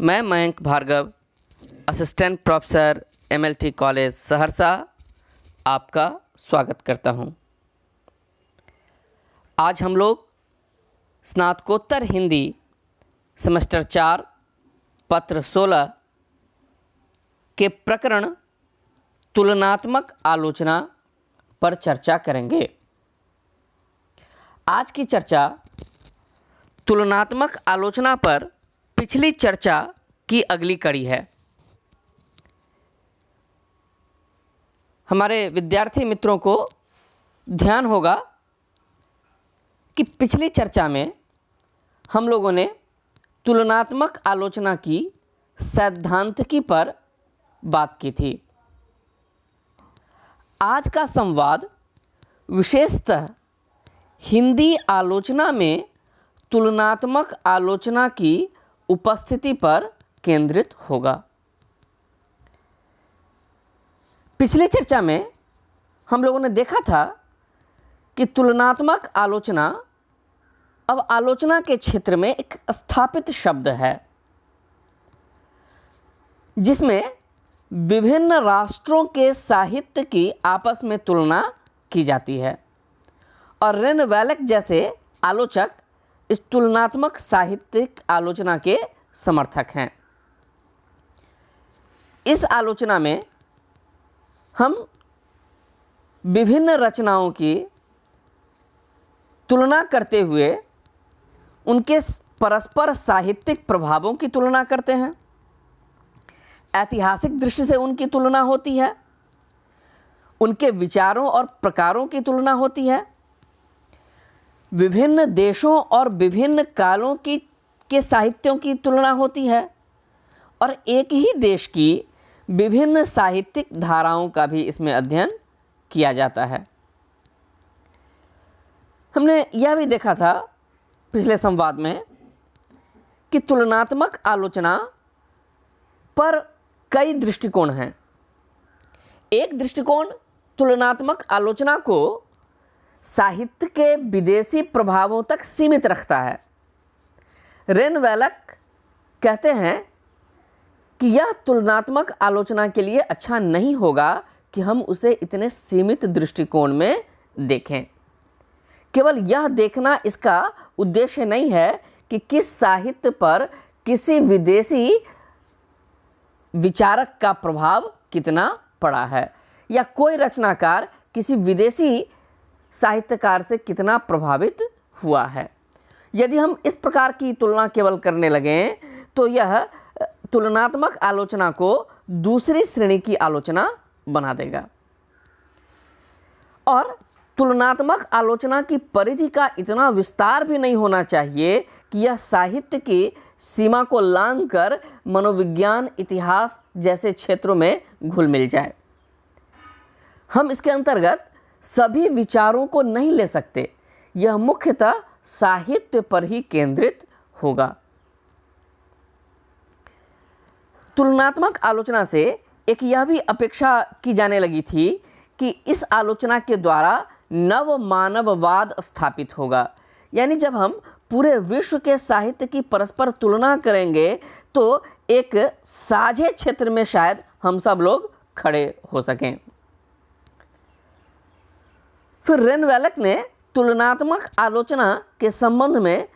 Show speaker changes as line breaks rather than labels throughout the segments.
मैं Mayank Bhargava, assistant professor MLT college Saharsa, आपका स्वागत करता हूं। आज हम लोग स्नातकोत्तर हिंदी सेमेस्टर 4 पत्र 16 के प्रकरण तुलनात्मक आलोचना पर चर्चा करेंगे। आज की चर्चा तुलनात्मक आलोचना पर पिछली चर्चा की अगली कड़ी है। हमारे विद्यार्थी मित्रों को ध्यान होगा कि पिछली चर्चा में हम लोगों ने तुलनात्मक आलोचना की सैद्धांतिकी पर बात की थी। आज का संवाद विशेषतः हिंदी आलोचना में तुलनात्मक आलोचना की उपस्थिति पर केंद्रित होगा। पिछली चर्चा में हम लोगों ने देखा था कि तुलनात्मक आलोचना अब आलोचना के क्षेत्र में एक स्थापित शब्द है, जिसमें विभिन्न राष्ट्रों के साहित्य की आपस में तुलना की जाती है और रेन वैलक जैसे आलोचक इस तुलनात्मक साहित्यिक आलोचना के समर्थक हैं। इस आलोचना में हम विभिन्न रचनाओं की तुलना करते हुए उनके परस्पर साहित्यिक प्रभावों की तुलना करते हैं, ऐतिहासिक दृष्टि से उनकी तुलना होती है, उनके विचारों और प्रकारों की तुलना होती है, विभिन्न देशों और विभिन्न कालों के साहित्यों की तुलना होती है और एक ही देश की विभिन्न साहित्यिक धाराओं का भी इसमें अध्ययन किया जाता है। हमने यह भी देखा था पिछले संवाद में कि तुलनात्मक आलोचना पर कई दृष्टिकोण हैं। एक दृष्टिकोण तुलनात्मक आलोचना को साहित्य के विदेशी प्रभावों तक सीमित रखता है। रेन वैलक कहते हैं कि यह तुलनात्मक आलोचना के लिए अच्छा नहीं होगा कि हम उसे इतने सीमित दृष्टिकोण में देखें। केवल यह देखना इसका उद्देश्य नहीं है कि किस साहित्य पर किसी विदेशी विचारक का प्रभाव कितना पड़ा है या कोई रचनाकार किसी विदेशी साहित्यकार से कितना प्रभावित हुआ है। यदि हम इस प्रकार की तुलना केवल करने लगें तो यह तुलनात्मक आलोचना को दूसरी श्रेणी की आलोचना बना देगा और तुलनात्मक आलोचना की परिधि का इतना विस्तार भी नहीं होना चाहिए कि यह साहित्य की सीमा को लांघकर मनोविज्ञान, इतिहास जैसे क्षेत्रों में घुल मिल जाए। हम इसके अंतर्गत सभी विचारों को नहीं ले सकते, यह मुख्यतः साहित्य पर ही केंद्रित होगा। तुलनात्मक आलोचना से एक यह भी अपेक्षा की जाने लगी थी कि इस आलोचना के द्वारा नव मानववाद स्थापित होगा, यानी जब हम पूरे विश्व के साहित्य की परस्पर तुलना करेंगे तो एक साझे क्षेत्र में शायद हम सब लोग खड़े हो सकें। फिर रेन वैलक ने तुलनात्मक आलोचना के संबंध में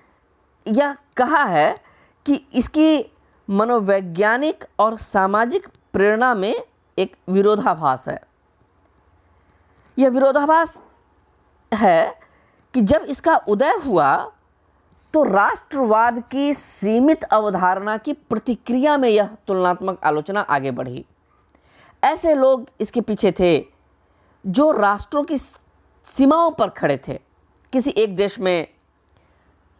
यह कहा है कि इसकी मनोवैज्ञानिक और सामाजिक प्रेरणा में एक विरोधाभास है। यह विरोधाभास है कि जब इसका उदय हुआ तो राष्ट्रवाद की सीमित अवधारणा की प्रतिक्रिया में यह तुलनात्मक आलोचना आगे बढ़ी। ऐसे लोग इसके पीछे थे जो राष्ट्रों की सीमाओं पर खड़े थे। किसी एक देश में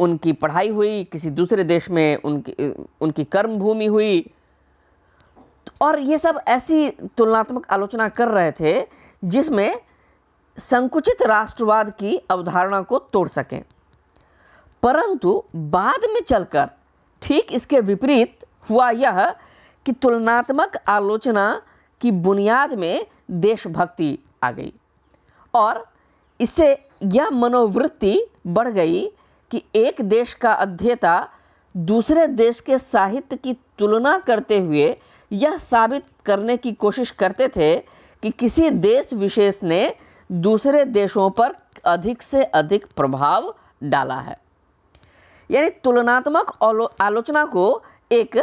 उनकी पढ़ाई हुई, किसी दूसरे देश में उनकी कर्म भूमि हुई और ये सब ऐसी तुलनात्मक आलोचना कर रहे थे जिसमें संकुचित राष्ट्रवाद की अवधारणा को तोड़ सकें। परंतु बाद में चलकर ठीक इसके विपरीत हुआ यह कि तुलनात्मक आलोचना की बुनियाद में देशभक्ति आ गई और इससे यह मनोवृत्ति बढ़ गई कि एक देश का अध्येता दूसरे देश के साहित्य की तुलना करते हुए यह साबित करने की कोशिश करते थे कि किसी देश विशेष ने दूसरे देशों पर अधिक से अधिक प्रभाव डाला है। यानी तुलनात्मक आलोचना को एक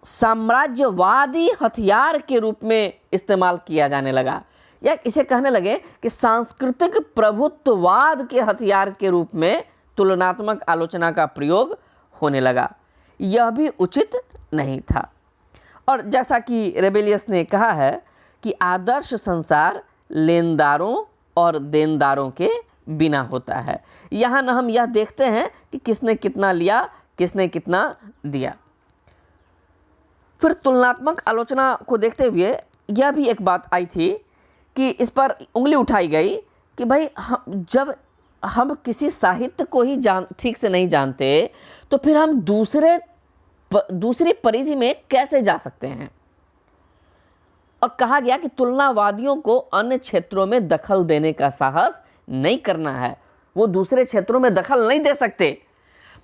साम्राज्यवादी हथियार के रूप में इस्तेमाल किया जाने लगा, या इसे कहने लगे कि सांस्कृतिक प्रभुत्ववाद के हथियार के रूप में तुलनात्मक आलोचना का प्रयोग होने लगा। यह भी उचित नहीं था। और जैसा कि रेबेलियस ने कहा है कि आदर्श संसार लेनदारों और देनदारों के बिना होता है। यहाँ न हम यह देखते हैं कि किसने कितना लिया, किसने कितना दिया। फिर तुलनात्मक आलोचना को देखते हुए यह भी एक बात आई थी कि इस पर उंगली उठाई गई कि भाई जब हम किसी साहित्य को ही ठीक से नहीं जानते तो फिर हम दूसरी परिधि में कैसे जा सकते हैं। और कहा गया कि तुलनावादियों को अन्य क्षेत्रों में दखल देने का साहस नहीं करना है, वो दूसरे क्षेत्रों में दखल नहीं दे सकते।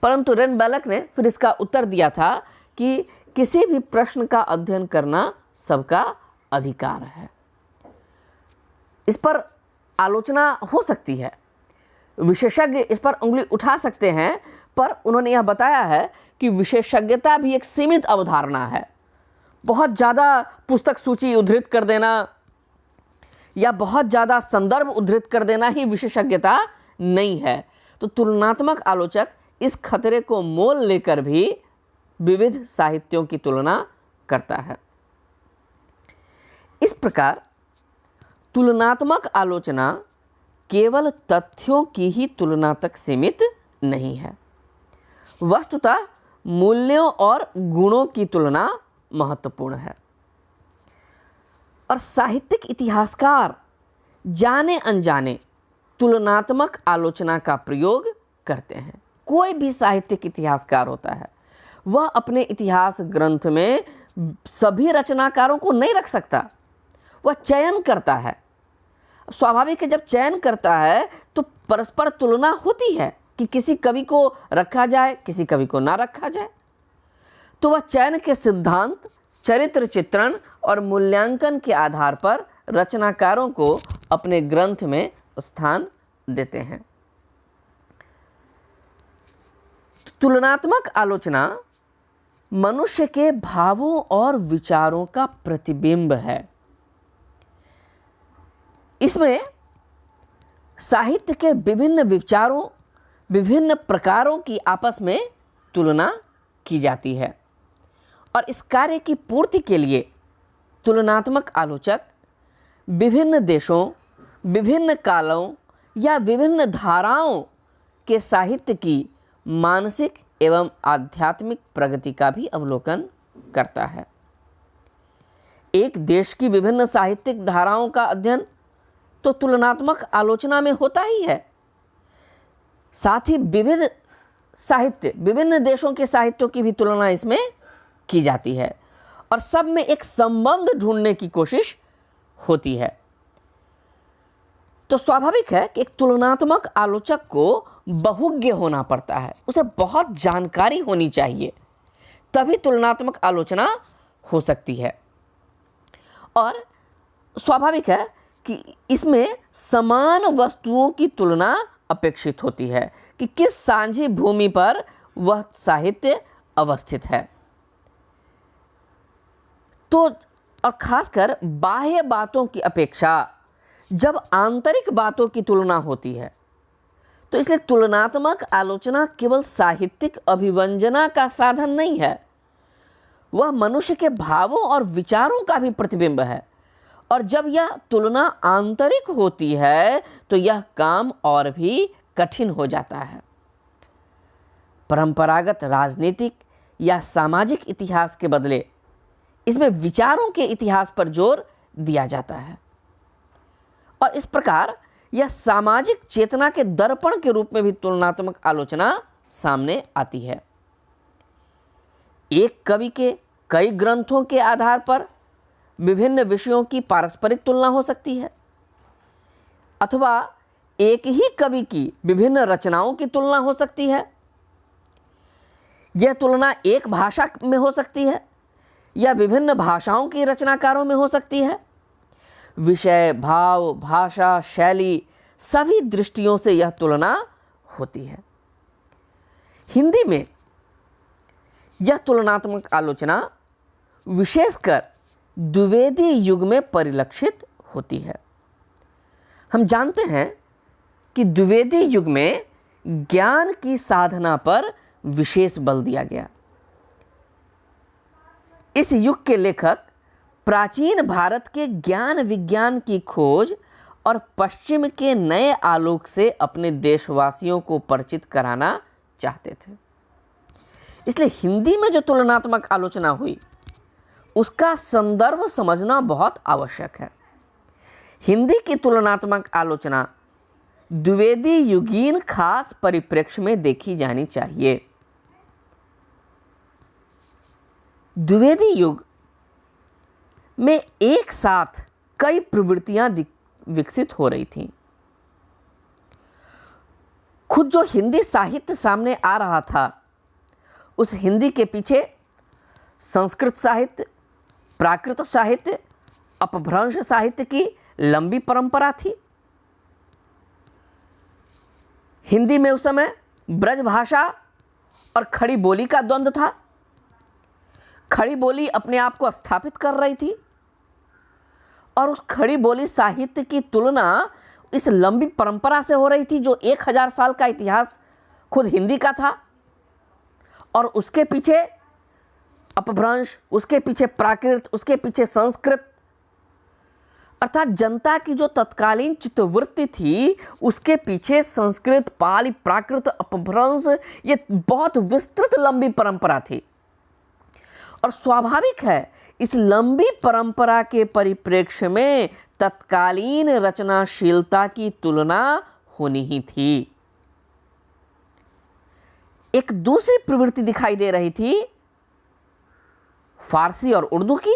परंतु रेन बैलक ने फिर इसका उत्तर दिया था कि किसी भी प्रश्न का अध्ययन करना सबका अधिकार है। इस पर आलोचना हो सकती है, विशेषज्ञ इस पर उंगली उठा सकते हैं, पर उन्होंने यह बताया है कि विशेषज्ञता भी एक सीमित अवधारणा है। बहुत ज़्यादा पुस्तक सूची उद्धृत कर देना या बहुत ज़्यादा संदर्भ उद्धृत कर देना ही विशेषज्ञता नहीं है। तो तुलनात्मक आलोचक इस खतरे को मोल लेकर भी विविध साहित्यों की तुलना करता है। इस प्रकार तुलनात्मक आलोचना केवल तथ्यों की ही तुलना तक सीमित नहीं है, वस्तुतः मूल्यों और गुणों की तुलना महत्वपूर्ण है। और साहित्यिक इतिहासकार जाने अनजाने तुलनात्मक आलोचना का प्रयोग करते हैं। कोई भी साहित्यिक इतिहासकार होता है, वह अपने इतिहास ग्रंथ में सभी रचनाकारों को नहीं रख सकता, वह चयन करता है। स्वाभाविक है, जब चयन करता है तो परस्पर तुलना होती है कि किसी कवि को रखा जाए, किसी कवि को ना रखा जाए। तो वह चयन के सिद्धांत, चरित्र चित्रण और मूल्यांकन के आधार पर रचनाकारों को अपने ग्रंथ में स्थान देते हैं। तुलनात्मक आलोचना मनुष्य के भावों और विचारों का प्रतिबिंब है। इसमें साहित्य के विभिन्न विचारों, विभिन्न प्रकारों की आपस में तुलना की जाती है। और इस कार्य की पूर्ति के लिए तुलनात्मक आलोचक विभिन्न देशों, विभिन्न कालों या विभिन्न धाराओं के साहित्य की मानसिक एवं आध्यात्मिक प्रगति का भी अवलोकन करता है। एक देश की विभिन्न साहित्यिक धाराओं का अध्ययन तो तुलनात्मक आलोचना में होता ही है। साथ ही विविध साहित्य, विभिन्न देशों के साहित्यों की भी तुलना इसमें की जाती है और सब में एक संबंध ढूंढने की कोशिश होती है। तो स्वाभाविक है कि एक तुलनात्मक आलोचक को बहुज्ञ होना पड़ता है, उसे बहुत जानकारी होनी चाहिए, तभी तुलनात्मक आलोचना हो सकती है। और स्वाभाविक है कि इसमें समान वस्तुओं की तुलना अपेक्षित होती है कि किस साझी भूमि पर वह साहित्य अवस्थित है। तो और खासकर बाह्य बातों की अपेक्षा जब आंतरिक बातों की तुलना होती है, तो इसलिए तुलनात्मक आलोचना केवल साहित्यिक अभिव्यंजना का साधन नहीं है, वह मनुष्य के भावों और विचारों का भी प्रतिबिंब है। और जब यह तुलना आंतरिक होती है तो यह काम और भी कठिन हो जाता है। परंपरागत राजनीतिक या सामाजिक इतिहास के बदले इसमें विचारों के इतिहास पर जोर दिया जाता है और इस प्रकार यह सामाजिक चेतना के दर्पण के रूप में भी तुलनात्मक आलोचना सामने आती है। एक कवि के कई ग्रंथों के आधार पर विभिन्न विषयों की पारस्परिक तुलना हो सकती है, अथवा एक ही कवि की विभिन्न रचनाओं की तुलना हो सकती है, यह तुलना एक भाषा में हो सकती है या विभिन्न भाषाओं के रचनाकारों में हो सकती है। विषय, भाव, भाषा, शैली सभी दृष्टियों से यह तुलना होती है। हिंदी में यह तुलनात्मक आलोचना विशेषकर द्विवेदी युग में परिलक्षित होती है। हम जानते हैं कि द्विवेदी युग में ज्ञान की साधना पर विशेष बल दिया गया। इस युग के लेखक प्राचीन भारत के ज्ञान विज्ञान की खोज और पश्चिम के नए आलोक से अपने देशवासियों को परिचित कराना चाहते थे। इसलिए हिंदी में जो तुलनात्मक आलोचना हुई उसका संदर्भ समझना बहुत आवश्यक है। हिंदी की तुलनात्मक आलोचना द्विवेदी युगीन खास परिप्रेक्ष्य में देखी जानी चाहिए। द्विवेदी युग में एक साथ कई प्रवृत्तियां विकसित हो रही थीं। खुद जो हिंदी साहित्य सामने आ रहा था उस हिंदी के पीछे संस्कृत साहित्य, प्राकृत साहित्य, अपभ्रंश साहित्य की लंबी परंपरा थी। हिंदी में उस समय ब्रज भाषा और खड़ी बोली का द्वंद्व था। खड़ी बोली अपने आप को स्थापित कर रही थी और उस खड़ी बोली साहित्य की तुलना इस लंबी परंपरा से हो रही थी जो 1000 साल का इतिहास खुद हिंदी का था। और उसके पीछे अपभ्रंश, उसके पीछे प्राकृत, उसके पीछे संस्कृत, अर्थात जनता की जो तत्कालीन चित्तवृत्ति थी उसके पीछे संस्कृत, पाली, प्राकृत, अपभ्रंश, ये बहुत विस्तृत लंबी परंपरा थी। और स्वाभाविक है इस लंबी परंपरा के परिप्रेक्ष्य में तत्कालीन रचनाशीलता की तुलना होनी ही थी। एक दूसरी प्रवृत्ति दिखाई दे रही थी फारसी और उर्दू की।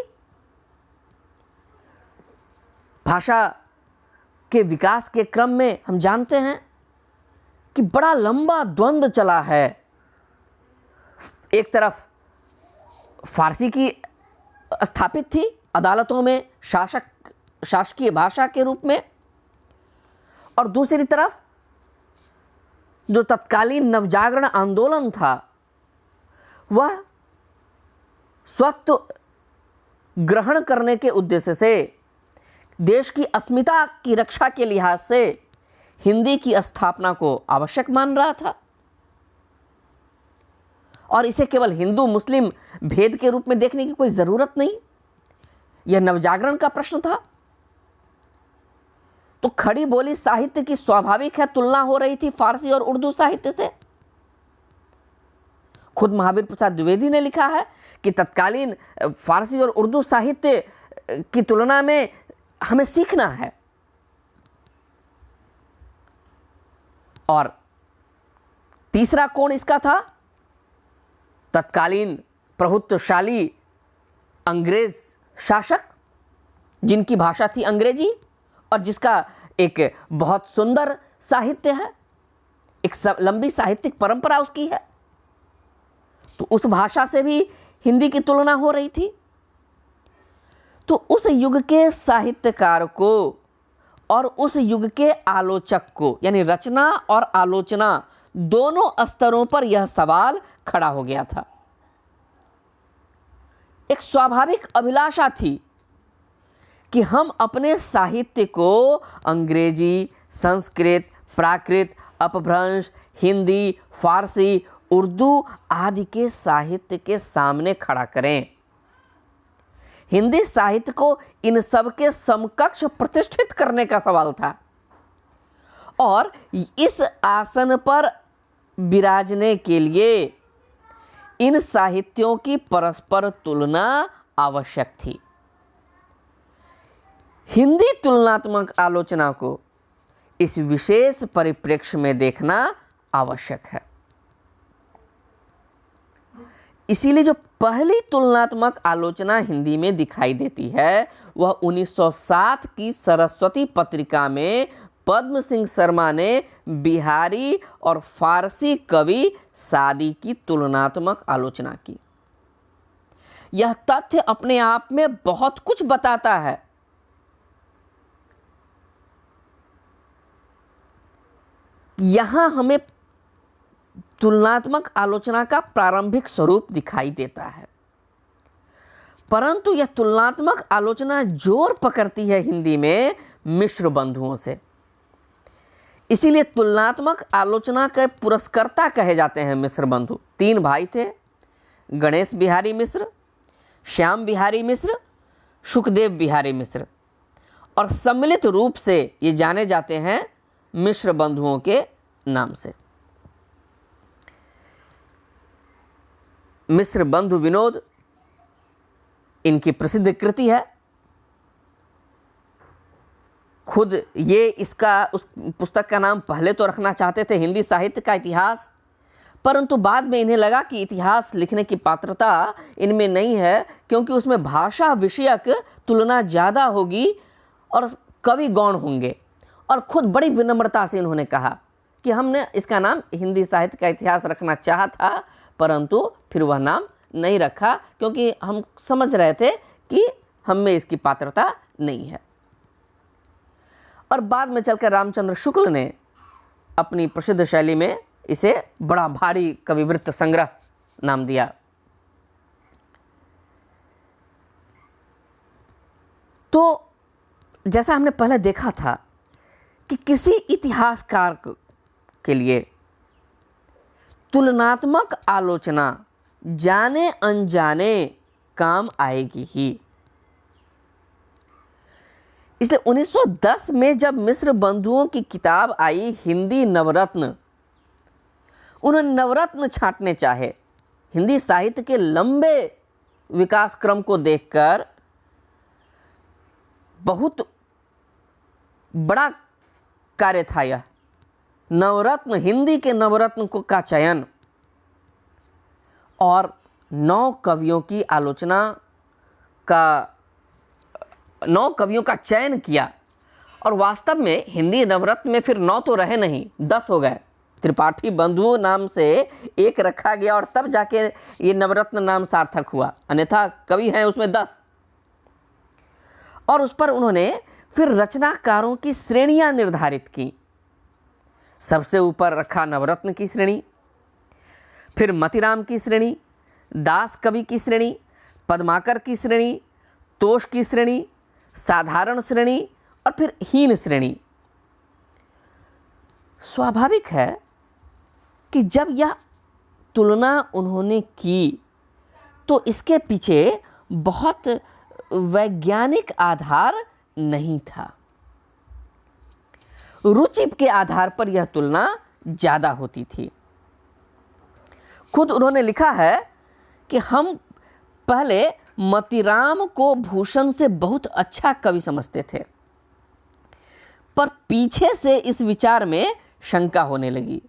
भाषा के विकास के क्रम में हम जानते हैं कि बड़ा लंबा द्वंद्व चला है। एक तरफ फारसी की स्थापित थी अदालतों में शासकीय भाषा के रूप में, और दूसरी तरफ जो तत्कालीन नवजागरण आंदोलन था वह स्वत्व ग्रहण करने के उद्देश्य से देश की अस्मिता की रक्षा के लिहाज से हिंदी की स्थापना को आवश्यक मान रहा था और इसे केवल हिंदू मुस्लिम भेद के रूप में देखने की कोई जरूरत नहीं। यह नवजागरण का प्रश्न था। तो खड़ी बोली साहित्य की स्वाभाविक है तुलना हो रही थी फारसी और उर्दू साहित्य से। खुद महावीर प्रसाद द्विवेदी ने लिखा है कि तत्कालीन फारसी और उर्दू साहित्य की तुलना में हमें सीखना है। और तीसरा कोण इसका था तत्कालीन प्रभुत्वशाली अंग्रेज शासक जिनकी भाषा थी अंग्रेजी और जिसका एक बहुत सुंदर साहित्य है, एक लंबी साहित्यिक परंपरा उसकी है। तो उस भाषा से भी हिंदी की तुलना हो रही थी। तो उस युग के साहित्यकार को और उस युग के आलोचक को, यानी रचना और आलोचना दोनों स्तरों पर यह सवाल खड़ा हो गया था। एक स्वाभाविक अभिलाषा थी कि हम अपने साहित्य को अंग्रेजी, संस्कृत, प्राकृत, अपभ्रंश, हिंदी, फारसी, उर्दू आदि के साहित्य के सामने खड़ा करें। हिंदी साहित्य को इन सब के समकक्ष प्रतिष्ठित करने का सवाल था और इस आसन पर विराजने के लिए इन साहित्यों की परस्पर तुलना आवश्यक थी। हिंदी तुलनात्मक आलोचना को इस विशेष परिप्रेक्ष्य में देखना आवश्यक है। इसीलिए जो पहली तुलनात्मक आलोचना हिंदी में दिखाई देती है वह 1907 की सरस्वती पत्रिका में पद्म सिंह शर्मा ने बिहारी और फारसी कवि सादी की तुलनात्मक आलोचना की। यह तथ्य अपने आप में बहुत कुछ बताता है। यहां हमें तुलनात्मक आलोचना का प्रारंभिक स्वरूप दिखाई देता है, परंतु यह तुलनात्मक आलोचना जोर पकड़ती है हिंदी में मिश्र बंधुओं से। इसीलिए तुलनात्मक आलोचना के पुरस्कर्ता कहे जाते हैं मिश्र बंधु। 3 भाई थे, गणेश बिहारी मिश्र, श्याम बिहारी मिश्र, सुखदेव बिहारी मिश्र, और सम्मिलित रूप से ये जाने जाते हैं मिश्र बंधुओं के नाम से। मिश्र बंधु विनोद इनकी प्रसिद्ध कृति है। खुद ये इसका उस पुस्तक का नाम पहले तो रखना चाहते थे हिंदी साहित्य का इतिहास, परंतु बाद में इन्हें लगा कि इतिहास लिखने की पात्रता इनमें नहीं है, क्योंकि उसमें भाषा विषयक तुलना ज़्यादा होगी और कवि गौण होंगे। और खुद बड़ी विनम्रता से इन्होंने कहा कि हमने इसका नाम हिंदी साहित्य का इतिहास रखना चाहा था, परंतु फिर वह नाम नहीं रखा, क्योंकि हम समझ रहे थे कि हम में इसकी पात्रता नहीं है। और बाद में चलकर रामचंद्र शुक्ल ने अपनी प्रसिद्ध शैली में इसे बड़ा भारी कविवृत्त संग्रह नाम दिया। तो जैसा हमने पहले देखा था कि किसी इतिहासकार के लिए तुलनात्मक आलोचना जाने अनजाने काम आएगी ही। इसलिए 1910 में जब मिश्र बंधुओं की किताब आई हिंदी नवरत्न, उन्होंने नवरत्न छांटने चाहे। हिंदी साहित्य के लंबे विकास क्रम को देखकर बहुत बड़ा कार्य था यह नवरत्न, हिंदी के नवरत्न को का चयन और 9 कवियों की आलोचना का 9 कवियों का चयन किया। और वास्तव में हिंदी नवरत्न में फिर 9 तो रहे नहीं, 10 हो गए। त्रिपाठी बंधुओं नाम से एक रखा गया और तब जाके ये नवरत्न नाम सार्थक हुआ, अन्यथा कवि हैं उसमें 10। और उस पर उन्होंने फिर रचनाकारों की श्रेणियां निर्धारित की। सबसे ऊपर रखा नवरत्न की श्रेणी, फिर मतिराम की श्रेणी, दास कवि की श्रेणी, पद्माकर की श्रेणी, तोष की श्रेणी, साधारण श्रेणी और फिर हीन श्रेणी। स्वाभाविक है कि जब यह तुलना उन्होंने की तो इसके पीछे बहुत वैज्ञानिक आधार नहीं था। रुचि के आधार पर यह तुलना ज़्यादा होती थी। खुद उन्होंने लिखा है कि हम पहले मतिराम को भूषण से बहुत अच्छा कवि समझते थे, पर पीछे से इस विचार में शंका होने लगी।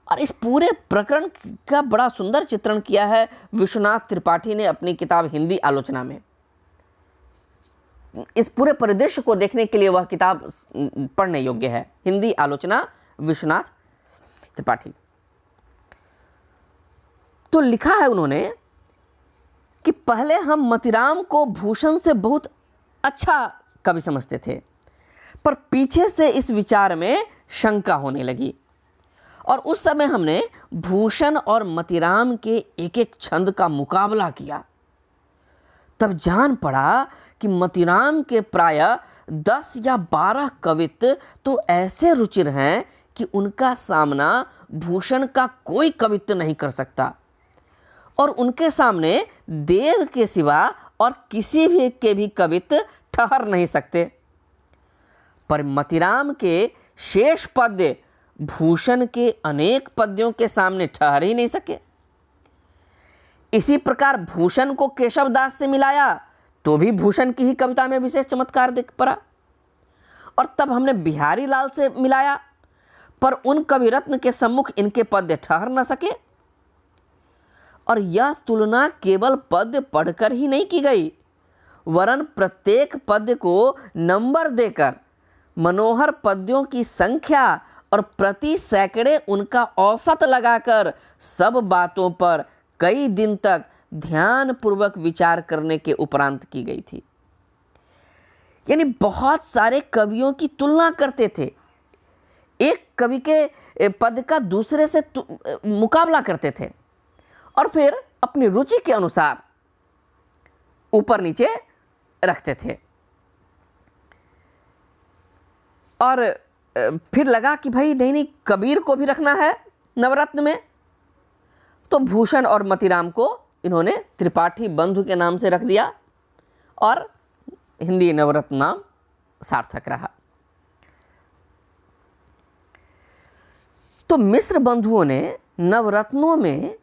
और इस पूरे प्रकरण का बड़ा सुंदर चित्रण किया है विश्वनाथ त्रिपाठी ने अपनी किताब हिंदी आलोचना में। इस पूरे परिदृश्य को देखने के लिए वह किताब पढ़ने योग्य है, हिंदी आलोचना विश्वनाथ त्रिपाठी। तो लिखा है उन्होंने कि पहले हम मतिराम को भूषण से बहुत अच्छा कवि समझते थे, पर पीछे से इस विचार में शंका होने लगी और उस समय हमने भूषण और मतिराम के एक एक छंद का मुकाबला किया। तब जान पड़ा कि मतिराम के प्राय 10 या 12 कवित्व तो ऐसे रुचिर हैं कि उनका सामना भूषण का कोई कवित्व नहीं कर सकता और उनके सामने देव के सिवा और किसी भी के भी कवित्व ठहर नहीं सकते। पर मतिराम के शेष पद्य भूषण के अनेक पद्यों के सामने ठहर ही नहीं सके। इसी प्रकार भूषण को केशव दास से मिलाया तो भी भूषण की ही कविता में विशेष चमत्कार दिख पड़ा, और तब हमने बिहारी लाल से मिलाया पर उन कवि रत्न के सम्मुख इनके पद्य ठहर न सके। और यह तुलना केवल पद्य पढ़कर ही नहीं की गई, वरन प्रत्येक पद्य को नंबर देकर मनोहर पद्यों की संख्या और प्रति सैकड़े उनका औसत लगाकर सब बातों पर कई दिन तक ध्यानपूर्वक विचार करने के उपरांत की गई थी। यानी बहुत सारे कवियों की तुलना करते थे, एक कवि के पद का दूसरे से मुकाबला करते थे और फिर अपनी रुचि के अनुसार ऊपर नीचे रखते थे। और फिर लगा कि भाई नहीं, कबीर को भी रखना है नवरत्न में, तो भूषण और मतीराम को इन्होंने त्रिपाठी बंधु के नाम से रख दिया और हिंदी नवरत्न नाम सार्थक रहा। तो मिश्र बंधुओं ने नवरत्नों में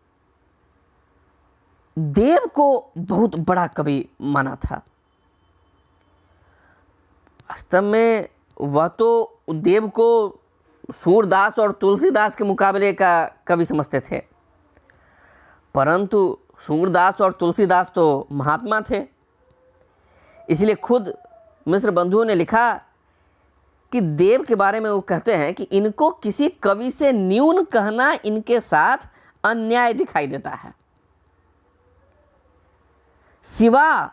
देव को बहुत बड़ा कवि माना था। वास्तव में वह तो देव को सूरदास और तुलसीदास के मुकाबले का कवि समझते थे, परंतु सूरदास और तुलसीदास तो महात्मा थे। इसलिए खुद मिश्र बंधुओं ने लिखा कि देव के बारे में वो कहते हैं कि इनको किसी कवि से न्यून कहना इनके साथ अन्याय दिखाई देता है। सिवा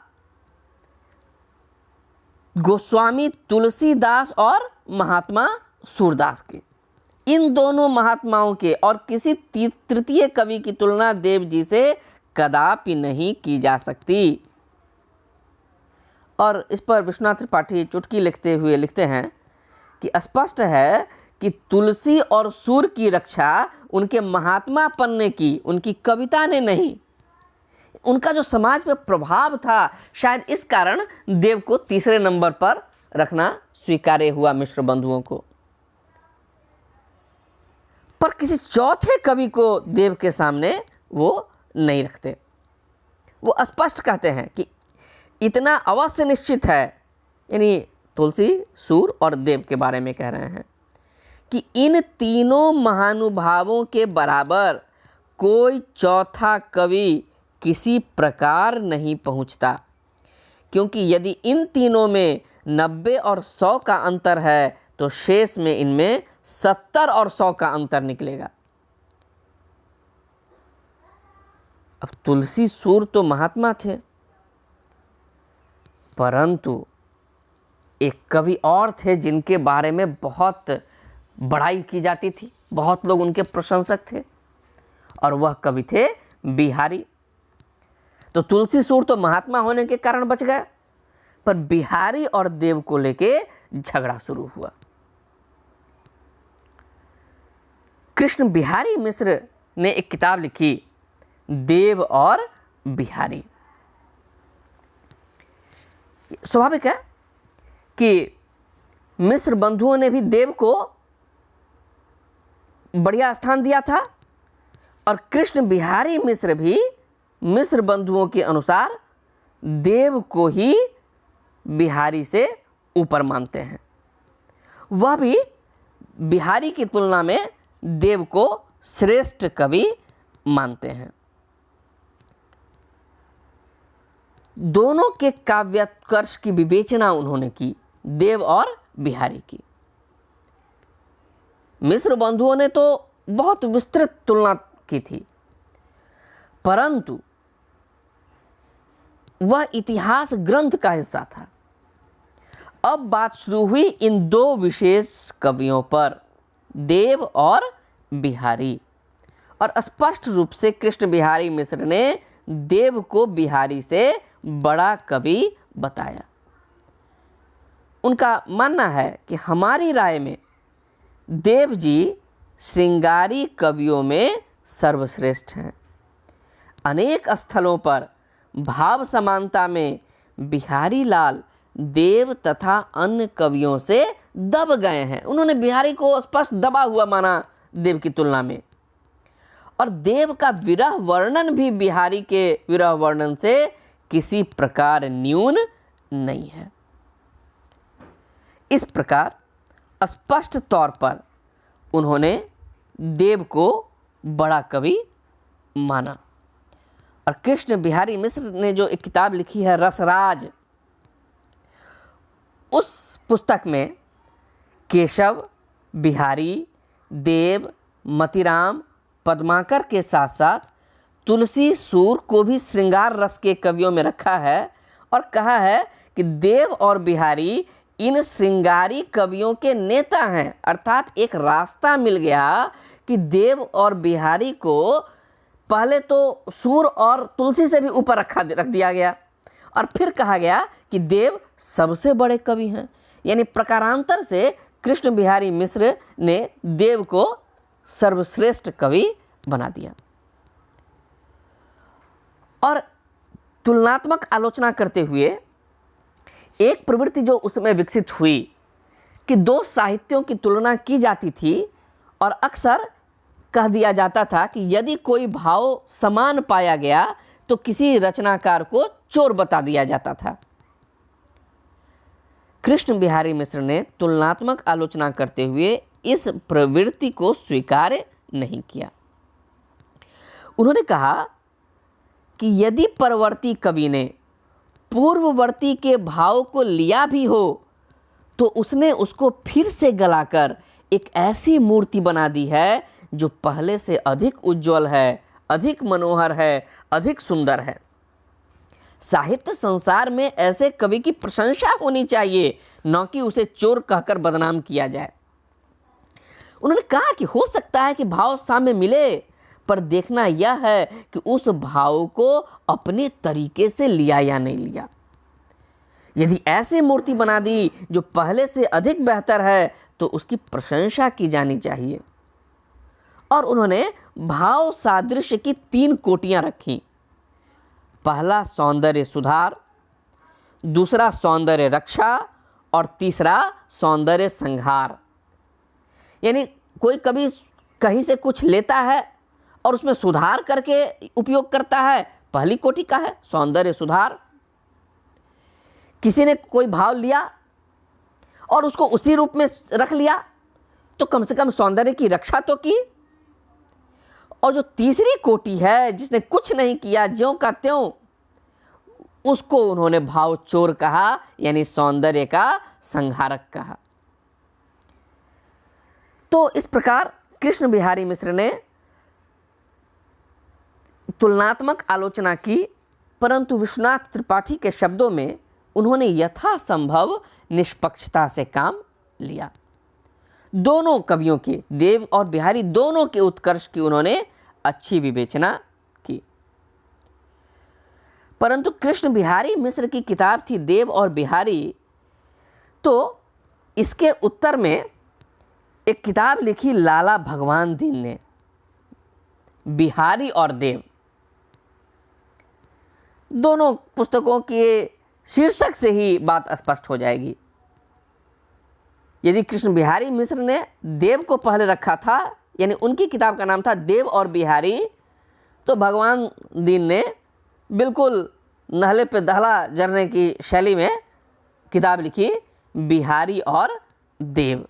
गोस्वामी तुलसीदास और महात्मा सूरदास के, इन दोनों महात्माओं के और किसी तृतीय कवि की तुलना देव जी से कदापि नहीं की जा सकती। और इस पर विश्वनाथ त्रिपाठी चुटकी लिखते हुए लिखते हैं कि स्पष्ट है कि तुलसी और सूर की रक्षा उनके महात्मापन ने की, उनकी कविता ने नहीं। उनका जो समाज पे प्रभाव था, शायद इस कारण देव को तीसरे नंबर पर रखना स्वीकार्य हुआ मिश्र बंधुओं को। पर किसी चौथे कवि को देव के सामने वो नहीं रखते। वो स्पष्ट कहते हैं कि इतना अवश्य निश्चित है, यानी तुलसी, सूर और देव के बारे में कह रहे हैं, कि इन तीनों महानुभावों के बराबर कोई चौथा कवि किसी प्रकार नहीं पहुंचता, क्योंकि यदि इन तीनों में 90 और 100 का अंतर है तो शेष में इनमें 70 और 100 का अंतर निकलेगा। अब तुलसी सूर तो महात्मा थे, परंतु एक कवि और थे जिनके बारे में बहुत बड़ाई की जाती थी, बहुत लोग उनके प्रशंसक थे, और वह कवि थे बिहारी। तो तुलसी सूर तो महात्मा होने के कारण बच गए, पर बिहारी और देव को लेके झगड़ा शुरू हुआ। कृष्ण बिहारी मिश्र ने एक किताब लिखी, देव और बिहारी। स्वाभाविक है कि मिश्र बंधुओं ने भी देव को बढ़िया स्थान दिया था, और कृष्ण बिहारी मिश्र भी मिश्र बंधुओं के अनुसार देव को ही बिहारी से ऊपर मानते हैं। वह भी बिहारी की तुलना में देव को श्रेष्ठ कवि मानते हैं। दोनों के काव्योत्कर्ष की विवेचना उन्होंने की, देव और बिहारी की। मिश्र बंधुओं ने तो बहुत विस्तृत तुलना की थी, परंतु वह इतिहास ग्रंथ का हिस्सा था। अब बात शुरू हुई इन दो विशेष कवियों पर, देव और बिहारी, और स्पष्ट रूप से कृष्ण बिहारी मिश्र ने देव को बिहारी से बड़ा कवि बताया। उनका मानना है कि हमारी राय में देव जी श्रृंगारी कवियों में सर्वश्रेष्ठ हैं। अनेक स्थलों पर भाव समानता में बिहारी लाल देव तथा अन्य कवियों से दब गए हैं। उन्होंने बिहारी को स्पष्ट दबा हुआ माना देव की तुलना में, और देव का विरह वर्णन भी बिहारी के विरह वर्णन से किसी प्रकार न्यून नहीं है। इस प्रकार स्पष्ट तौर पर उन्होंने देव को बड़ा कवि माना। और कृष्ण बिहारी मिश्र ने जो एक किताब लिखी है रसराज, उस पुस्तक में केशव, बिहारी, देव, मतीराम, पद्माकर के साथ साथ तुलसी, सूर को भी श्रृंगार रस के कवियों में रखा है और कहा है कि देव और बिहारी इन श्रृंगारी कवियों के नेता हैं। अर्थात एक रास्ता मिल गया कि देव और बिहारी को पहले तो सूर और तुलसी से भी ऊपर रख दिया गया और फिर कहा गया कि देव सबसे बड़े कवि हैं। यानी प्रकारांतर से कृष्ण बिहारी मिश्र ने देव को सर्वश्रेष्ठ कवि बना दिया। और तुलनात्मक आलोचना करते हुए एक प्रवृत्ति जो उसमें विकसित हुई कि दो साहित्यों की तुलना की जाती थी और अक्सर कह दिया जाता था कि यदि कोई भाव समान पाया गया तो किसी रचनाकार को चोर बता दिया जाता था। कृष्ण बिहारी मिश्र ने तुलनात्मक आलोचना करते हुए इस प्रवृत्ति को स्वीकार नहीं किया। उन्होंने कहा कि यदि परवर्ती कवि ने पूर्ववर्ती के भाव को लिया भी हो तो उसने उसको फिर से गलाकर एक ऐसी मूर्ति बना दी है जो पहले से अधिक उज्जवल है, अधिक मनोहर है, अधिक सुंदर है। साहित्य संसार में ऐसे कवि की प्रशंसा होनी चाहिए, न कि उसे चोर कहकर बदनाम किया जाए। उन्होंने कहा कि हो सकता है कि भाव सामने मिले, पर देखना यह है कि उस भाव को अपने तरीके से लिया या नहीं लिया। यदि ऐसी मूर्ति बना दी जो पहले से अधिक बेहतर है तो उसकी प्रशंसा की जानी चाहिए। और उन्होंने भाव सादृश्य की 3 कोटियां रखी। पहला सौंदर्य सुधार, दूसरा सौंदर्य रक्षा और तीसरा सौंदर्य संहार। यानी कोई कभी कहीं से कुछ लेता है और उसमें सुधार करके उपयोग करता है, पहली कोटि का है सौंदर्य सुधार। किसी ने कोई भाव लिया और उसको उसी रूप में रख लिया तो कम से कम सौंदर्य की रक्षा तो की। और जो तीसरी कोटि है जिसने कुछ नहीं किया, ज्यों का त्यों, उसको उन्होंने भाव चोर कहा, यानी सौंदर्य का संहारक कहा। तो इस प्रकार कृष्ण बिहारी मिश्र ने तुलनात्मक आलोचना की, परंतु विश्वनाथ त्रिपाठी के शब्दों में उन्होंने यथासंभव निष्पक्षता से काम लिया। दोनों कवियों के, देव और बिहारी दोनों के उत्कर्ष की उन्होंने अच्छी विवेचना की। परंतु कृष्ण बिहारी मिश्र की किताब थी देव और बिहारी, तो इसके उत्तर में एक किताब लिखी लाला भगवान दीन ने, बिहारी और देव। दोनों पुस्तकों के शीर्षक से ही बात स्पष्ट हो जाएगी। यदि कृष्ण बिहारी मिश्र ने देव को पहले रखा था, यानी उनकी किताब का नाम था देव और बिहारी, तो भगवान दीन ने बिल्कुल नहले पे दहला जरने की शैली में किताब लिखी बिहारी और देव।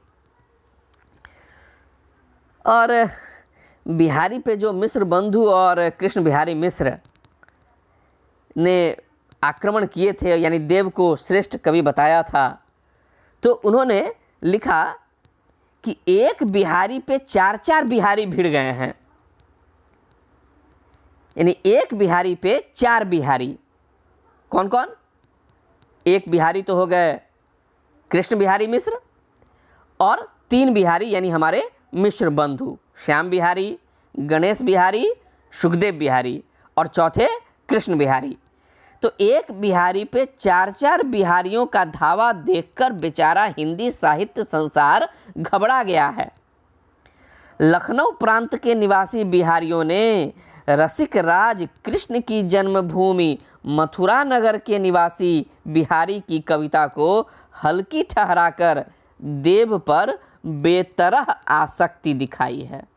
और बिहारी पे जो मिश्र बंधु और कृष्ण बिहारी मिश्र ने आक्रमण किए थे, यानी देव को श्रेष्ठ कवि बताया था, तो उन्होंने लिखा कि एक बिहारी पे 4-4 बिहारी भिड़ गए हैं। यानी एक बिहारी पे 4 बिहारी। कौन कौन? एक बिहारी तो हो गए कृष्ण बिहारी मिश्र, और 3 बिहारी यानी हमारे मिश्र बंधु, श्याम बिहारी, गणेश बिहारी, सुखदेव बिहारी, और चौथे कृष्ण बिहारी। तो एक बिहारी पे 4-4 बिहारियों का धावा देखकर बेचारा हिंदी साहित्य संसार घबरा गया है। लखनऊ प्रांत के निवासी बिहारियों ने रसिक राज कृष्ण की जन्मभूमि मथुरा नगर के निवासी बिहारी की कविता को हल्की ठहराकर देव पर बेतरह आसक्ति दिखाई है।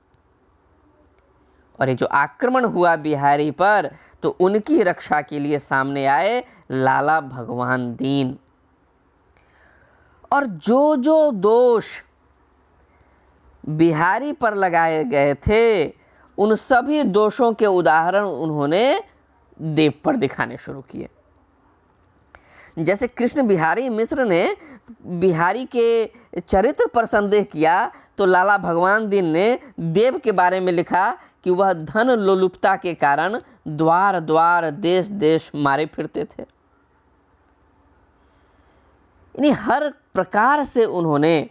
और ये जो आक्रमण हुआ बिहारी पर, तो उनकी रक्षा के लिए सामने आए लाला भगवान दीन। और जो जो दोष बिहारी पर लगाए गए थे, उन सभी दोषों के उदाहरण उन्होंने देव पर दिखाने शुरू किए। जैसे कृष्ण बिहारी मिश्र ने बिहारी के चरित्र पर संदेह किया, तो लाला भगवान दीन ने देव के बारे में लिखा कि वह धन लोलुपता के कारण द्वार द्वार देश देश मारे फिरते थे। यानी हर प्रकार से उन्होंने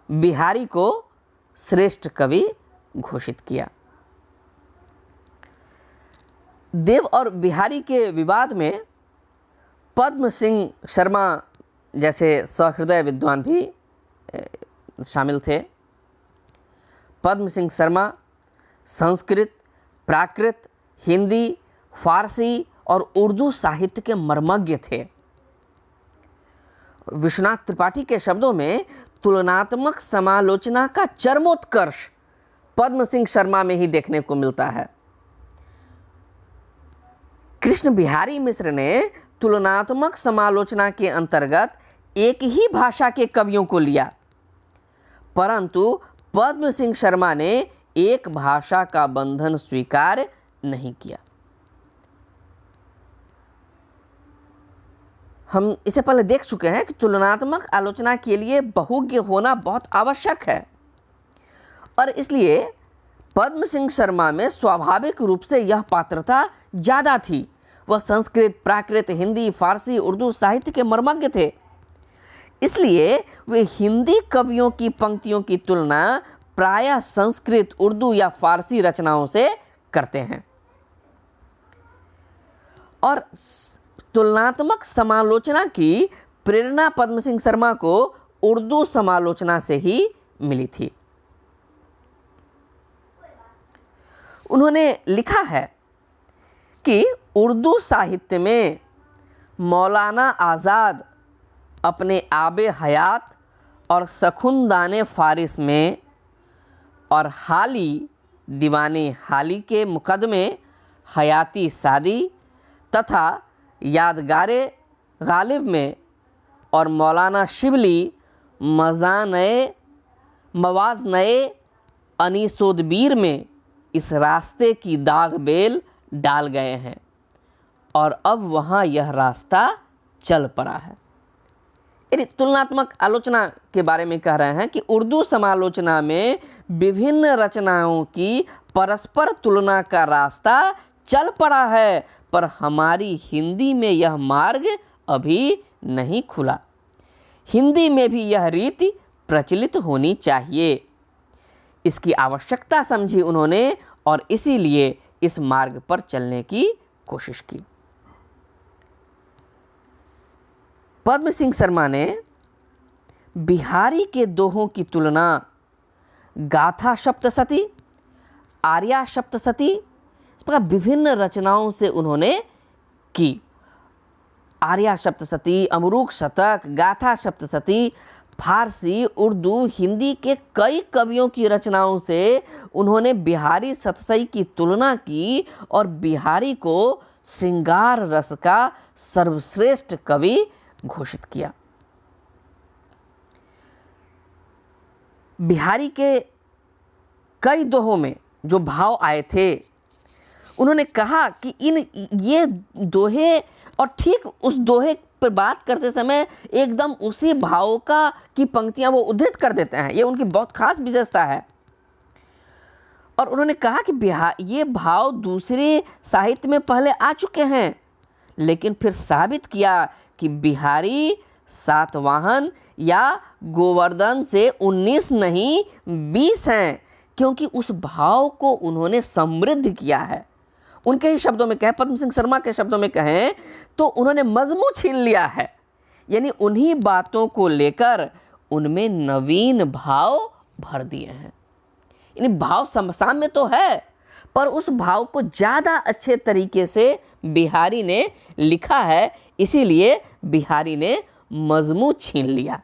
बिहारी को श्रेष्ठ कवि घोषित किया। देव और बिहारी के विवाद में पद्म सिंह शर्मा जैसे सहृदय विद्वान भी शामिल थे। पद्म सिंह शर्मा संस्कृत, प्राकृत, हिंदी, फारसी और उर्दू साहित्य के मर्मज्ञ थे। विश्वनाथ त्रिपाठी के शब्दों में तुलनात्मक समालोचना का चरमोत्कर्ष पद्म सिंह शर्मा में ही देखने को मिलता है। कृष्ण बिहारी मिश्र ने तुलनात्मक समालोचना के अंतर्गत एक ही भाषा के कवियों को लिया, परंतु पद्म सिंह शर्मा ने एक भाषा का बंधन स्वीकार नहीं किया। हम इसे पहले देख चुके हैं कि तुलनात्मक आलोचना के लिए बहुज्ञ होना बहुत आवश्यक है, और इसलिए पद्म सिंह शर्मा में स्वाभाविक रूप से यह पात्रता ज़्यादा थी। वह संस्कृत, प्राकृत, हिंदी, फारसी, उर्दू साहित्य के मर्मज्ञ थे। इसलिए वे हिंदी कवियों की पंक्तियों की तुलना प्रायः संस्कृत, उर्दू या फारसी रचनाओं से करते हैं, और तुलनात्मक समालोचना की प्रेरणा पद्म सिंह शर्मा को उर्दू समालोचना से ही मिली थी। उन्होंने लिखा है कि उर्दू साहित्य में मौलाना आज़ाद अपने आबे हयात और सखुंदाने फारिस में और हाली दीवाने हाली के मुकदमे हयाती सादी तथा यादगारे गालिब में और मौलाना शिबली मवाज़ नए अनीसोदबीर में इस रास्ते की दाग बेल डाल गए हैं, और अब वहाँ यह रास्ता चल पड़ा है। यानी तुलनात्मक आलोचना के बारे में कह रहे हैं कि उर्दू समालोचना में विभिन्न रचनाओं की परस्पर तुलना का रास्ता चल पड़ा है, पर हमारी हिंदी में यह मार्ग अभी नहीं खुला। हिंदी में भी यह रीति प्रचलित होनी चाहिए। इसकी आवश्यकता समझी उन्होंने और इसीलिए इस मार्ग पर चलने की कोशिश की। पद्म सिंह शर्मा ने बिहारी के दोहों की तुलना गाथा सप्तशती, आर्या सप्तशती, इस प्रकार विभिन्न रचनाओं से उन्होंने की। आर्या सप्तशती, अमरूक शतक, गाथा सप्तशती, फारसी, उर्दू, हिंदी के कई कवियों की रचनाओं से उन्होंने बिहारी सतसई की तुलना की और बिहारी को श्रृंगार रस का सर्वश्रेष्ठ कवि घोषित किया। बिहारी के कई दोहों में जो भाव आए थे, उन्होंने कहा कि ये दोहे, और ठीक उस दोहे पर बात करते समय एकदम उसी भाव की पंक्तियां वो उद्धृत कर देते हैं। ये उनकी बहुत खास विशेषता है। और उन्होंने कहा कि ये भाव दूसरे साहित्य में पहले आ चुके हैं, लेकिन फिर साबित किया कि बिहारी सातवाहन या गोवर्धन से 19 नहीं 20 हैं, क्योंकि उस भाव को उन्होंने समृद्ध किया है। उनके ही शब्दों में कहें, पद्म सिंह शर्मा के शब्दों में कहें तो उन्होंने मजमू छीन लिया है, यानी उन्हीं बातों को लेकर उनमें नवीन भाव भर दिए हैं। यानी भाव साम्य तो है, पर उस भाव को ज़्यादा अच्छे तरीके से बिहारी ने लिखा है, इसीलिए बिहारी ने मजमू छीन लिया।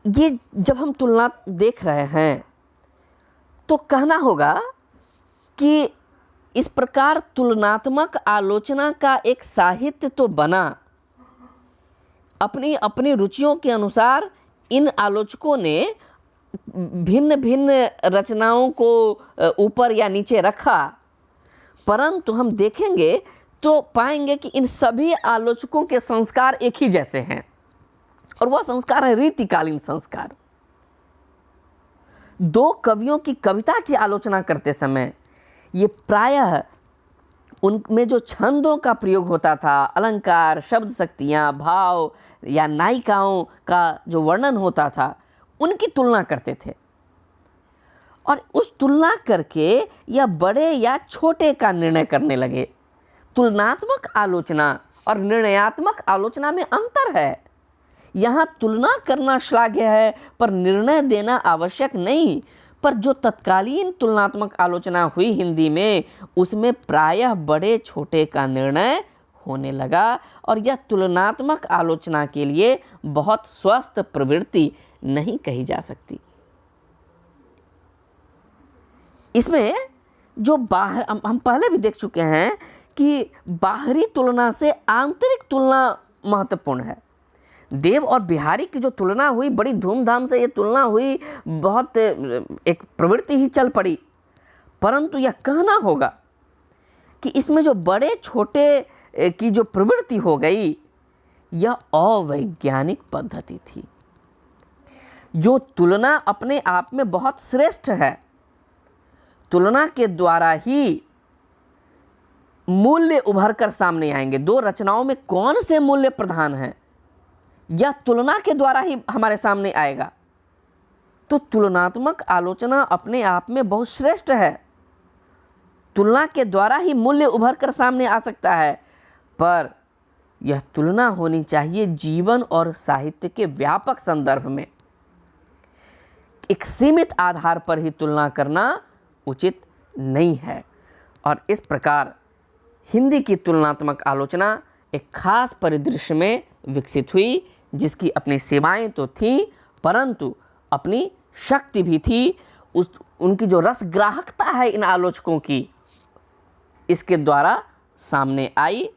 ये जब हम तुलना देख रहे हैं तो कहना होगा कि इस प्रकार तुलनात्मक आलोचना का एक साहित्य तो बना। अपनी अपनी रुचियों के अनुसार इन आलोचकों ने भिन्न भिन्न रचनाओं को ऊपर या नीचे रखा, परंतु हम देखेंगे तो पाएंगे कि इन सभी आलोचकों के संस्कार एक ही जैसे हैं, और वह संस्कार है रीतिकालीन संस्कार। दो कवियों की कविता की आलोचना करते समय ये प्रायः उनमें जो छंदों का प्रयोग होता था, अलंकार, शब्द शक्तियाँ, भाव या नायिकाओं का जो वर्णन होता था, उनकी तुलना करते थे, और उस तुलना करके या बड़े या छोटे का निर्णय करने लगे। तुलनात्मक आलोचना और निर्णयात्मक आलोचना में अंतर है। यहाँ तुलना करना श्लाघ्य है, पर निर्णय देना आवश्यक नहीं। पर जो तत्कालीन तुलनात्मक आलोचना हुई हिंदी में, उसमें प्रायः बड़े छोटे का निर्णय होने लगा, और यह तुलनात्मक आलोचना के लिए बहुत स्वस्थ प्रवृत्ति नहीं कही जा सकती। इसमें जो बाहर हम पहले भी देख चुके हैं कि बाहरी तुलना से आंतरिक तुलना महत्वपूर्ण है। देव और बिहारी की जो तुलना हुई, बड़ी धूमधाम से ये तुलना हुई, बहुत एक प्रवृत्ति ही चल पड़ी, परंतु यह कहना होगा कि इसमें जो बड़े छोटे की जो प्रवृत्ति हो गई, यह अवैज्ञानिक पद्धति थी। जो तुलना अपने आप में बहुत श्रेष्ठ है, तुलना के द्वारा ही मूल्य उभर कर सामने आएंगे। दो रचनाओं में कौन से मूल्य प्रधान हैं, यह तुलना के द्वारा ही हमारे सामने आएगा। तो तुलनात्मक आलोचना अपने आप में बहुत श्रेष्ठ है। तुलना के द्वारा ही मूल्य उभर कर सामने आ सकता है, पर यह तुलना होनी चाहिए जीवन और साहित्य के व्यापक संदर्भ में। एक सीमित आधार पर ही तुलना करना उचित नहीं है, और इस प्रकार हिंदी की तुलनात्मक आलोचना एक खास परिदृश्य में विकसित हुई, जिसकी अपनी सीमाएं तो थीं, परंतु अपनी शक्ति भी थी। उनकी जो रसग्राहकता है इन आलोचकों की, इसके द्वारा सामने आई।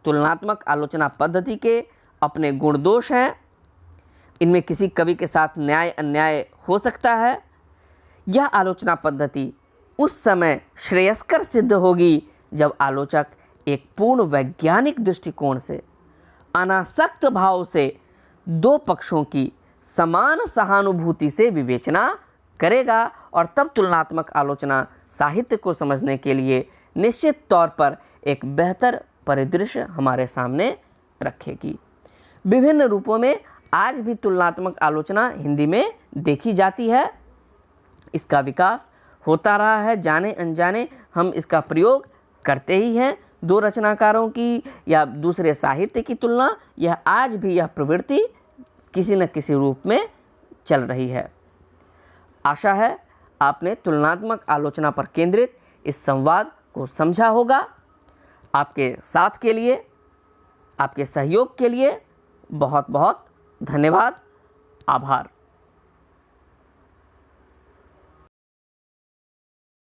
तुलनात्मक आलोचना पद्धति के अपने गुण दोष हैं। इनमें किसी कवि के साथ न्याय अन्याय हो सकता है। यह आलोचना पद्धति उस समय श्रेयस्कर सिद्ध होगी जब आलोचक एक पूर्ण वैज्ञानिक दृष्टिकोण से, अनासक्त भाव से दो पक्षों की समान सहानुभूति से विवेचना करेगा, और तब तुलनात्मक आलोचना साहित्य को समझने के लिए निश्चित तौर पर एक बेहतर परिदृश्य हमारे सामने रखेगी। विभिन्न रूपों में आज भी तुलनात्मक आलोचना हिंदी में देखी जाती है। इसका विकास होता रहा है, जाने अनजाने हम इसका प्रयोग करते ही हैं। दो रचनाकारों की या दूसरे साहित्य की तुलना, यह आज भी यह प्रवृत्ति किसी न किसी रूप में चल रही है। आशा है आपने तुलनात्मक आलोचना पर केंद्रित इस संवाद को समझा होगा। आपके साथ के लिए, आपके सहयोग के लिए बहुत बहुत धन्यवाद, आभार।